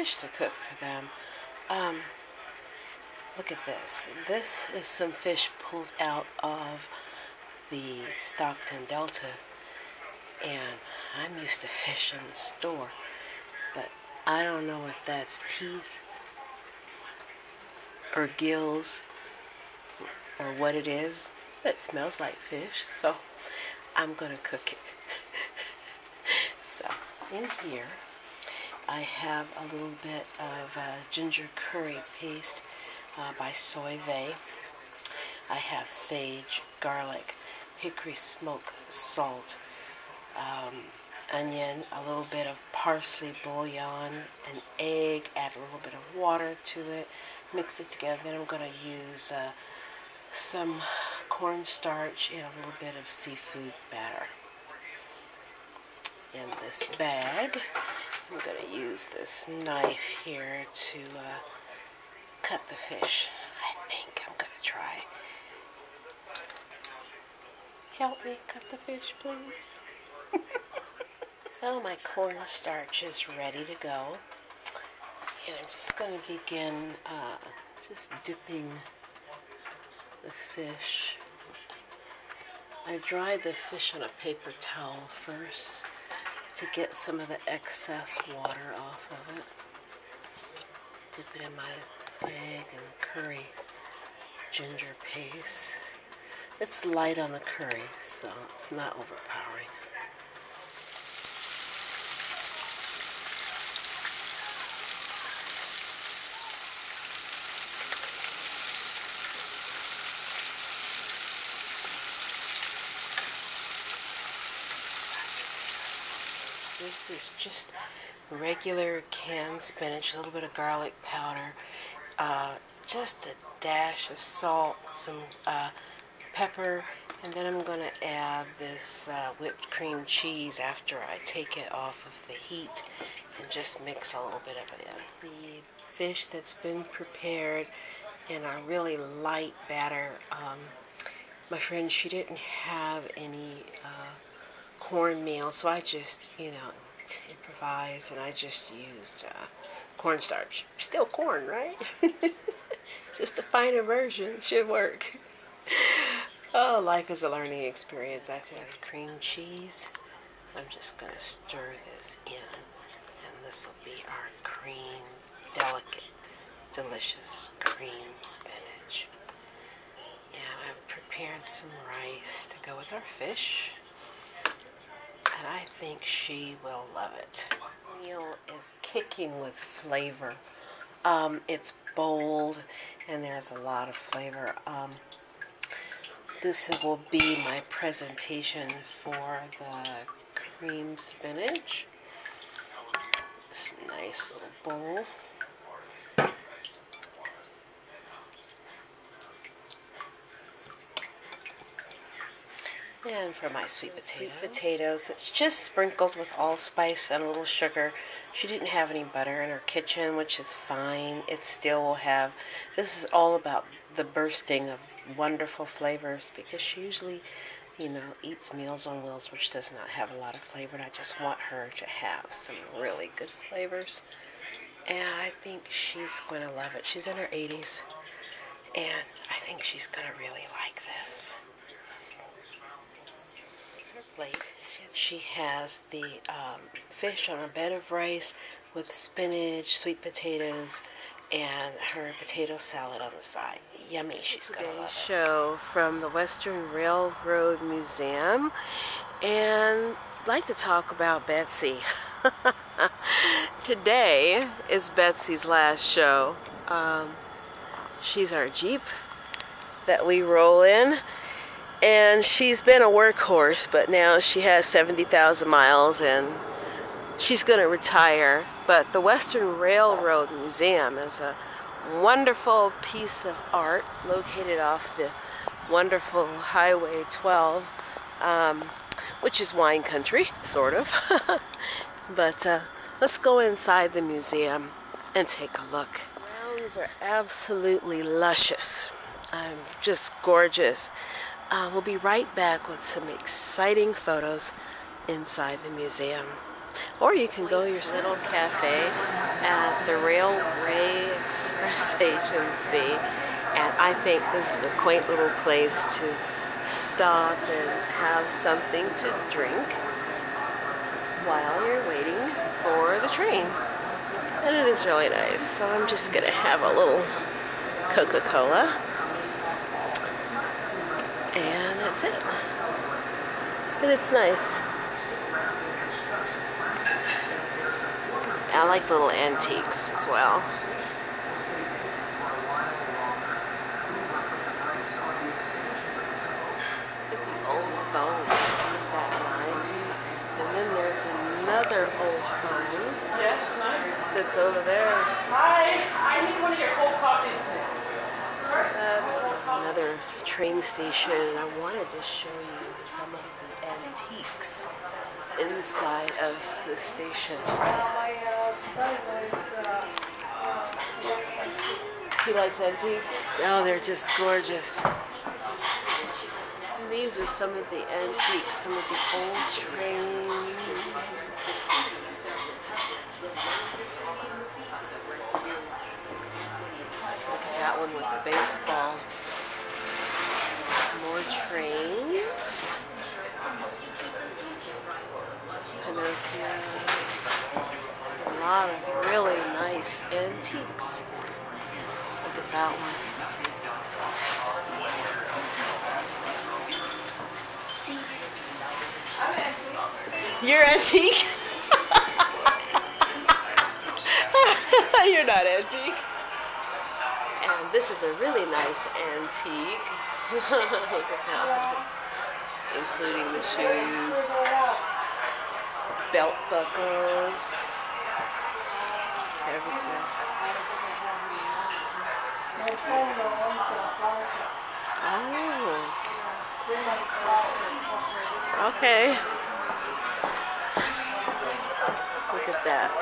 fish to cook for them. Look at this. This is some fish pulled out of the Stockton Delta, and I'm used to fish in the store, but I don't know if that's teeth or gills or what it is. It smells like fish, so I'm gonna cook it. So in here I have a little bit of ginger curry paste by Soy Vey. I have sage, garlic, hickory smoke, salt, onion, a little bit of parsley bouillon, an egg, add a little bit of water to it, mix it together. Then I'm going to use some cornstarch and a little bit of seafood batter. In this bag, I'm going to use this knife here to cut the fish. I think I'm going to try. Help me cut the fish, please. So my cornstarch is ready to go. And I'm just going to begin just dipping the fish. I dried the fish on a paper towel first to get some of the excess water off of it. Dip it in my egg and curry ginger paste. It's light on the curry, so it's not overpowering. This is just regular canned spinach, a little bit of garlic powder, just a dash of salt, some pepper, and then I'm going to add this whipped cream cheese after I take it off of the heat and just mix a little bit of it in. The fish that's been prepared in a really light batter. My friend, she didn't have any cornmeal, so I just, improvised, and I just used cornstarch. Still corn, right? Just a finer version should work. Oh, life is a learning experience. That's it. Cream cheese. I'm just going to stir this in, and this will be our cream, delicate, delicious cream spinach. And I've prepared some rice to go with our fish, and I think she will love it. The meal is kicking with flavor. It's bold, and there's a lot of flavor. This will be my presentation for the cream spinach. This nice little bowl. And for my sweet potatoes, it's just sprinkled with allspice and a little sugar. She didn't have any butter in her kitchen, which is fine. It still will have, this is all about the bursting of wonderful flavors, because she usually, eats Meals on Wheels, which does not have a lot of flavor, and I just want her to have some really good flavors. And I think she's going to love it. She's in her 80s, and I think she's going to really like this. Her plate. She has the fish on a bed of rice with spinach, sweet potatoes, and her potato salad on the side. Yummy. She's gonna love it. Show from the Western Railroad Museum, and I'd like to talk about Betsy. Today is Betsy's last show. She's our Jeep that we roll in. And she's been a workhorse, but now she has 70,000 miles and she's going to retire. But the Western Railroad Museum is a wonderful piece of art located off the wonderful Highway 12, which is wine country, sort of. But let's go inside the museum and take a look. The grounds are absolutely luscious. Just gorgeous. We'll be right back with some exciting photos inside the museum. Or you can go to your little cafe at the Railway Express Agency. And I think this is a quaint little place to stop and have something to drink while you're waiting for the train. And it is really nice. So I'm just gonna have a little Coca-Cola. And that's it. And it's nice. I like little antiques as well. Old phone, isn't that nice? And then there's another old phone. Yes, nice. That's over there. Hi, I need one of your cold coffees, please. That's another train station, and I wanted to show you some of the antiques inside of the station. He likes antiques? Oh, they're just gorgeous. And these are some of the antiques, some of the old trains. Look at that one with the baseball. More trains. Pinocchio. A lot of really nice antiques. Look at that one. You're antique? You're not antique. And this is a really nice antique. Look at that. Including the shoes, belt buckles, everything. Oh. Okay. Look at that.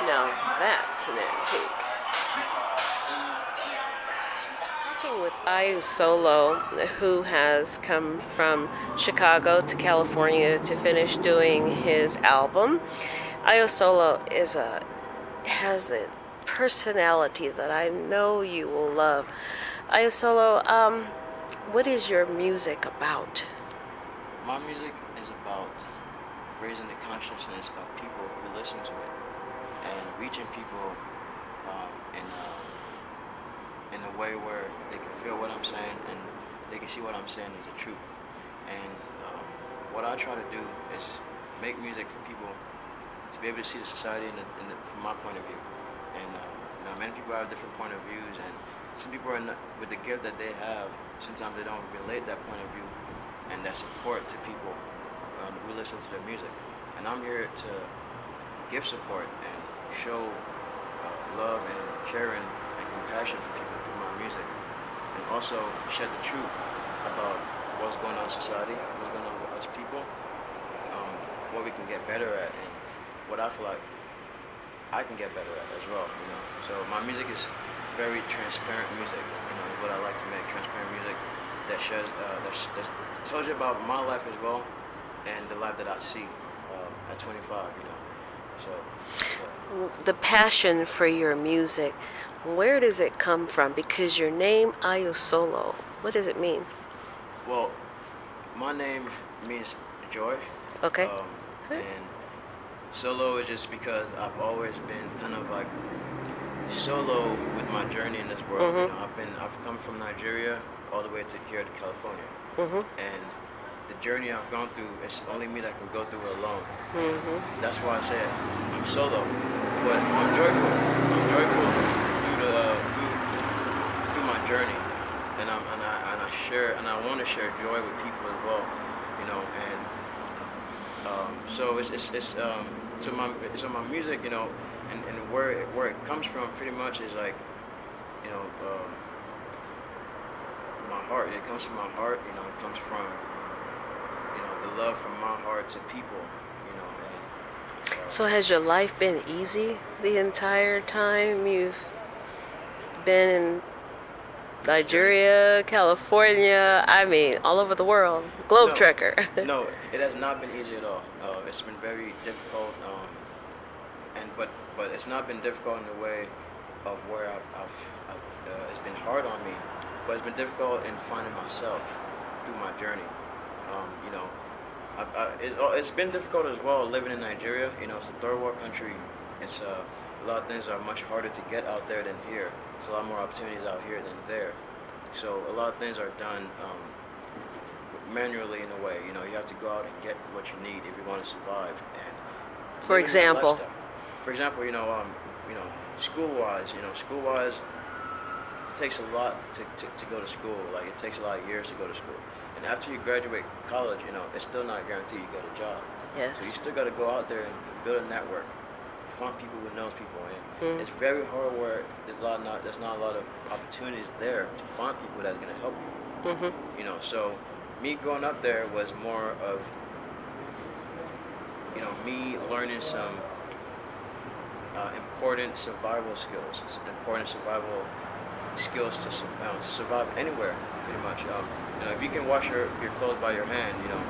Now that's an antique. Talking with Ayu Solo, who has come from Chicago to California to finish doing his album. Ayu Solo has a personality that I know you will love. Ayu Solo, what is your music about? My music is about raising the consciousness of people who listen to it and reaching people in a way where they can feel what I'm saying and they can see what I'm saying is the truth. And what I try to do is make music for people to be able to see the society from my point of view. And many people have different point of views, and some people are not, with the gift that they have, sometimes they don't relate that point of view and that support to people who listen to their music. And I'm here to give support and show love and caring and compassion for people through my music, and also shed the truth about what's going on in society, what's going on with us people, what we can get better at, and what I feel like I can get better at as well. So my music is very transparent music. Is what I like to make, transparent music that shows, that tells you about my life as well, and the life that I see at 25. So the passion for your music, where does it come from? Because your name Ayu Solo, what does it mean? Well, my name means joy. Okay. And solo is just because I've always been kind of like solo with my journey in this world. I've come from Nigeria all the way to here to California, and the journey I've gone through, it's only me that can go through it alone. That's why I said I'm solo, but I'm joyful. I'm joyful through my journey, and I share, and I want to share joy with people as well. And so so my music, and where it comes from pretty much is like, my heart. It comes from my heart. It comes from the love from my heart to people. So has your life been easy the entire time you've been Nigeria, California, I mean, all over the world. Globetrotter. No, it has not been easy at all. It's been very difficult, but it's not been difficult in the way of where it's been hard on me, but it's been difficult in finding myself through my journey. You know, it's been difficult as well living in Nigeria. You know, it's a third world country. It's a lot of things are much harder to get out there than here. There's a lot more opportunities out here than there. So a lot of things are done manually in a way. You know, you have to go out and get what you need if you want to survive. And For example, you know, school-wise, it takes a lot to go to school. Like, it takes a lot of years to go to school. And after you graduate college, you know, it's still not guaranteed you get a job. yes. So you still got to go out there and build a network, find people who knows people, and it's very hard where there's not a lot of opportunities there to find people that's going to help you. You know, so me growing up there was more of, you know, me learning some important survival skills to survive anywhere, pretty much. You know, if you can wash your clothes by your hand, you know,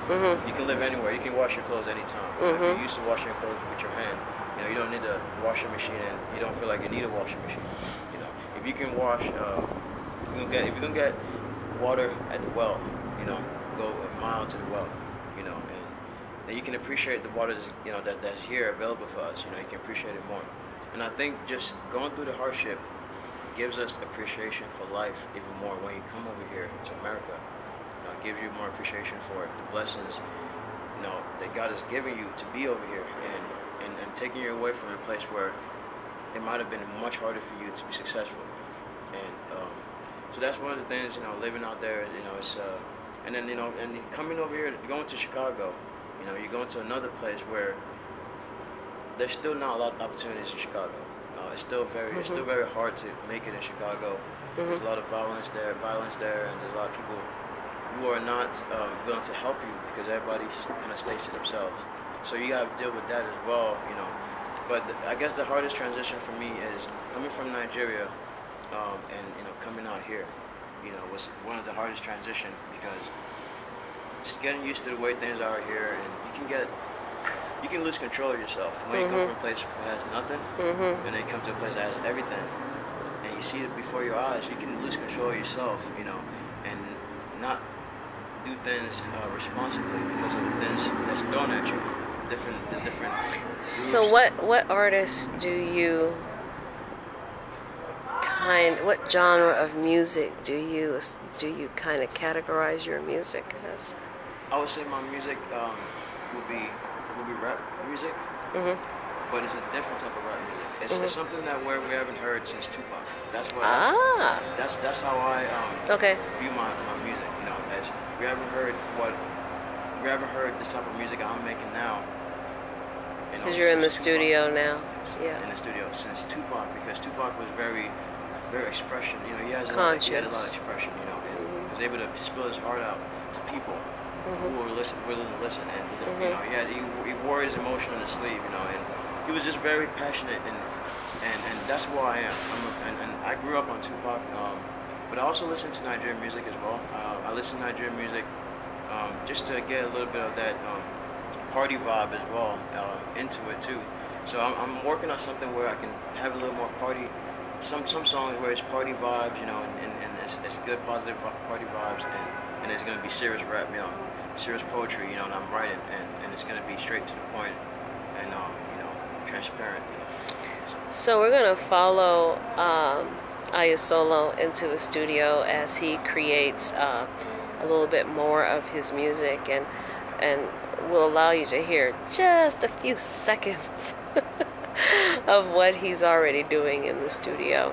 you can live anywhere. You can wash your clothes anytime. If you're used to washing your clothes with your hand, you know, you don't need a washing machine, and you don't feel like you need a washing machine. You know, if you can wash, if you can get water at the well, you know, go a mile to the well, you know, and then you can appreciate the water that's, you know, that's here available for us. You know, you can appreciate it more. And I think just going through the hardship gives us appreciation for life even more when you come over here to America. You know, it gives you more appreciation for the blessings, you know, that God has given you to be over here, and taking you away from a place where it might have been much harder for you to be successful. And so that's one of the things, you know, living out there, you know, it's and then, you know, and coming over here, going to Chicago, you know, you're going to another place where there's still not a lot of opportunities in Chicago. It's still very hard to make it in Chicago. There's a lot of violence there, and there's a lot of people who are not willing to help you because everybody kind of stays to themselves. So you got to deal with that as well, you know. But I guess the hardest transition for me is coming from Nigeria, and, you know, coming out here. You know, was one of the hardest transition, because just getting used to the way things are here, and you can lose control of yourself when you come from a place that has nothing, and then you come to a place that has everything, and you see it before your eyes. You can lose control of yourself, you know, and not do things responsibly because of the things that's thrown at you. The different groups. So what artists what genre of music do you kind of categorize your music as? I would say my music would be rap music, but it's a different type of rap music. It's something that we haven't heard since Tupac. That's what. That's how I view my music. You know, as we haven't heard this type of music I'm making now. Because you're in the studio now. Yeah. In the studio since Tupac, because Tupac was very expression. You know, he had a lot of expression. You know, and he was able to spill his heart out to people who were willing to listen, and you know, he wore his emotion on his sleeve. You know, and he was just very passionate, and that's who I am. And I grew up on Tupac, but I also listen to Nigerian music as well. I listen to Nigerian music just to get a little bit of that party vibe as well into it too. So I'm working on something where I can have a little more party. Some songs where it's party vibes, you know, and it's good positive party vibes, and it's gonna be serious rap, you know, serious poetry, you know, and I'm writing, and it's gonna be straight to the point, and you know, transparent. You know. So we're gonna follow Ayesolo into the studio as he creates a little bit more of his music, and we'll allow you to hear just a few seconds of what he's already doing in the studio.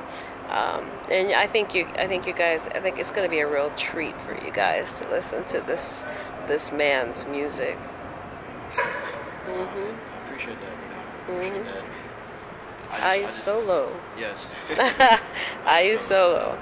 And I think it's going to be a real treat for you guys to listen to this man's music. I appreciate that. You know, appreciate that. Ayesolo. Yes. Ayesolo.